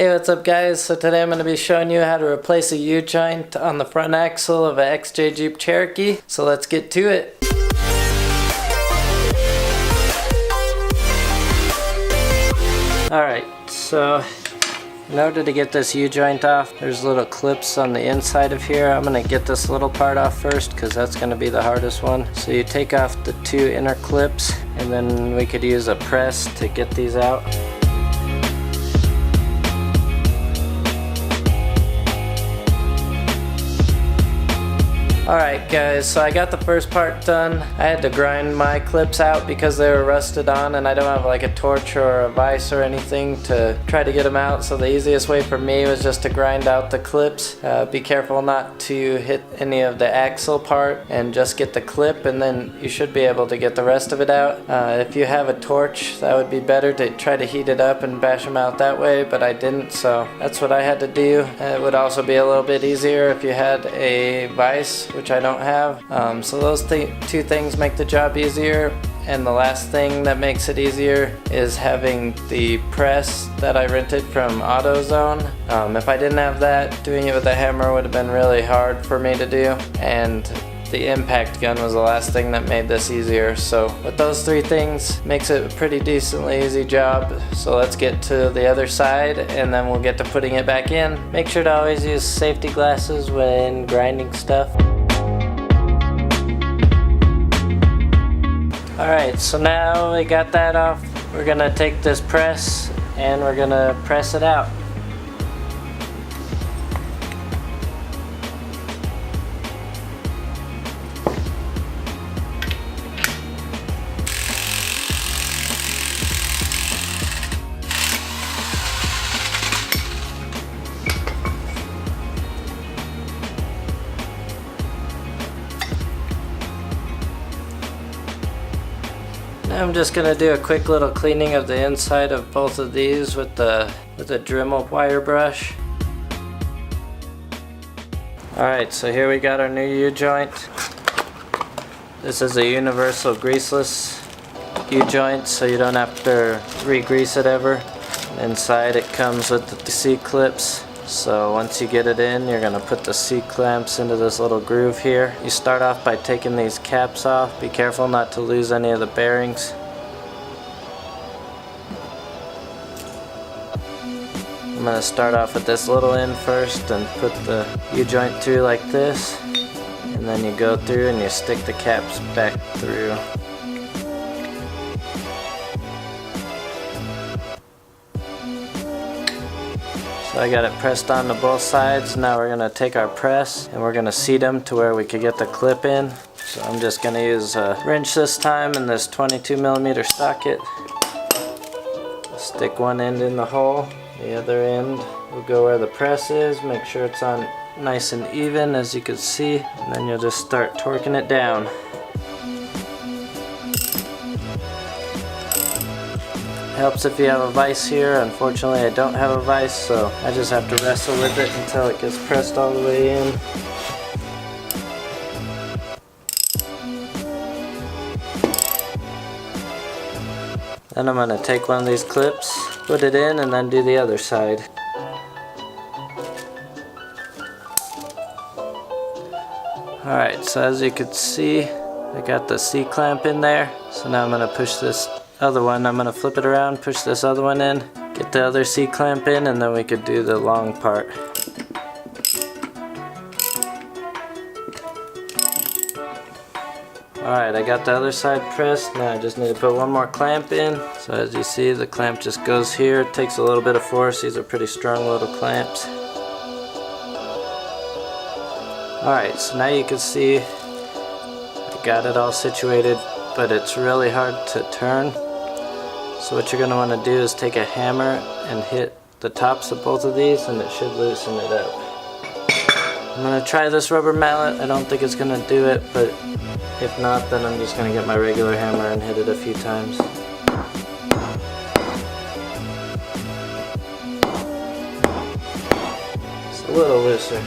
Hey, what's up guys? So today I'm going to be showing you how to replace a U-joint on the front axle of a XJ Jeep Cherokee. So let's get to it. Alright, so in order to get this U-joint off, there's little clips on the inside of here. I'm going to get this little part off first because that's going to be the hardest one. So you take off the two inner clips and then we could use a press to get these out. Alright guys, so I got the first part done. I had to grind my clips out because they were rusted on and I don't have like a torch or a vise or anything to try to get them out, so the easiest way for me was just to grind out the clips. Be careful not to hit any of the axle part and just get the clip, and then you should be able to get the rest of it out. If you have a torch, that would be better to try to heat it up and bash them out that way, but I didn't, so that's what I had to do. It would also be a little bit easier if you had a vise, which I don't have. So those two things make the job easier. And the last thing that makes it easier is having the press that I rented from AutoZone. If I didn't have that, doing it with a hammer would have been really hard for me to do. And the impact gun was the last thing that made this easier. So with those three things, makes it a pretty decently easy job. So let's get to the other side and then we'll get to putting it back in. Make sure to always use safety glasses when grinding stuff. Alright, so now we got that off. We're gonna take this press and we're gonna press it out. I'm just gonna do a quick little cleaning of the inside of both of these with the Dremel wire brush. Alright, so here we got our new U-joint. This is a universal greaseless U-joint, so you don't have to re-grease it ever. Inside it comes with the C-clips. So once you get it in, you're going to put the C-clamps into this little groove here. You start off by taking these caps off. Be careful not to lose any of the bearings. I'm going to start off with this little end first and put the U-joint through like this. And then you go through and you stick the caps back through. So I got it pressed onto both sides. Now we're going to take our press and we're going to seat them to where we could get the clip in. So I'm just going to use a wrench this time and this 22mm socket. Stick one end in the hole. The other end will go where the press is. Make sure it's on nice and even, as you can see. And then you'll just start torquing it down. Helps if you have a vise here. Unfortunately I don't have a vise, so I just have to wrestle with it until it gets pressed all the way in. Then I'm going to take one of these clips, put it in, and then do the other side. Alright, so as you can see, I got the C-clamp in there. So now I'm going to push this other one. I'm going to flip it around, push this other one in, get the other C-clamp in, and then we could do the long part. Alright, I got the other side pressed. Now I just need to put one more clamp in. So as you see, the clamp just goes here. It takes a little bit of force. These are pretty strong little clamps. Alright, so now you can see I got it all situated, but it's really hard to turn. So what you're going to want to do is take a hammer and hit the tops of both of these and it should loosen it up. I'm going to try this rubber mallet. I don't think it's going to do it, but if not, then I'm just going to get my regular hammer and hit it a few times. It's a little looser.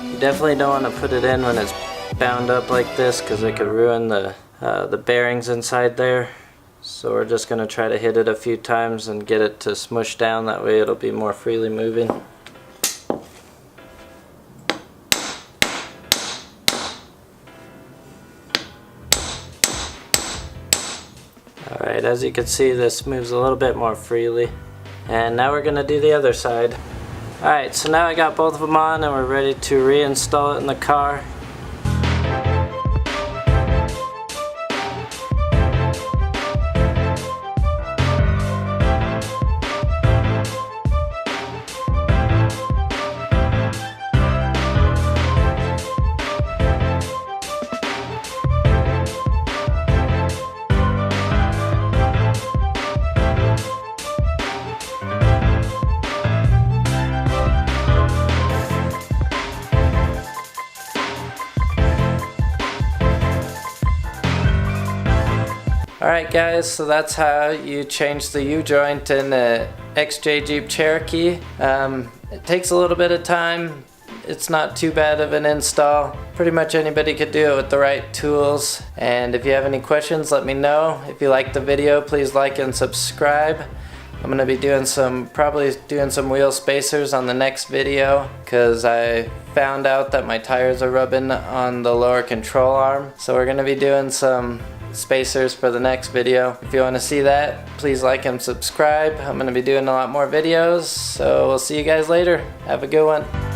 You definitely don't want to put it in when it's bound up like this because it could ruin the bearings inside there. So we're just going to try to hit it a few times and get it to smush down, that way it'll be more freely moving. Alright, as you can see, this moves a little bit more freely. And now we're going to do the other side. Alright, so now I got both of them on and we're ready to reinstall it in the car. Alright guys, so that's how you change the U-joint in the XJ Jeep Cherokee. It takes a little bit of time. It's not too bad of an install. Pretty much anybody could do it with the right tools. And if you have any questions, let me know. If you liked the video, please like and subscribe. I'm going to be probably doing some wheel spacers on the next video, because I found out that my tires are rubbing on the lower control arm. So we're going to be doing some spacers for the next video. If you want to see that, please like and subscribe. I'm going to be doing a lot more videos, so we'll see you guys later. Have a good one.